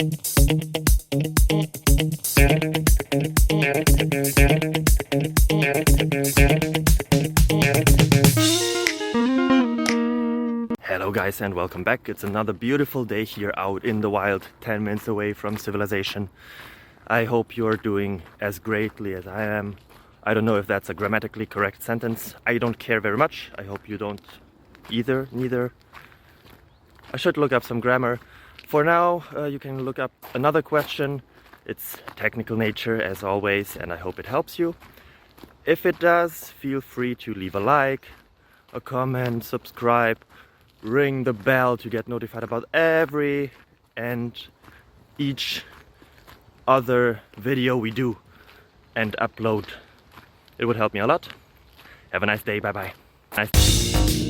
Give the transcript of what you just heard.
Hello guys and welcome back. It's another beautiful day here out in the wild, 10 minutes away from civilization. I hope you're doing as greatly as I am. I don't know if that's a grammatically correct sentence. I don't care very much. I hope you don't neither. I should look up some grammar. For now, you can look up another question. It's technical nature as always, and I hope it helps you. If it does, feel free to leave a like, a comment, subscribe, ring the bell to get notified about every and each other video we do and upload. It would help me a lot. Have a nice day. Bye bye. Nice.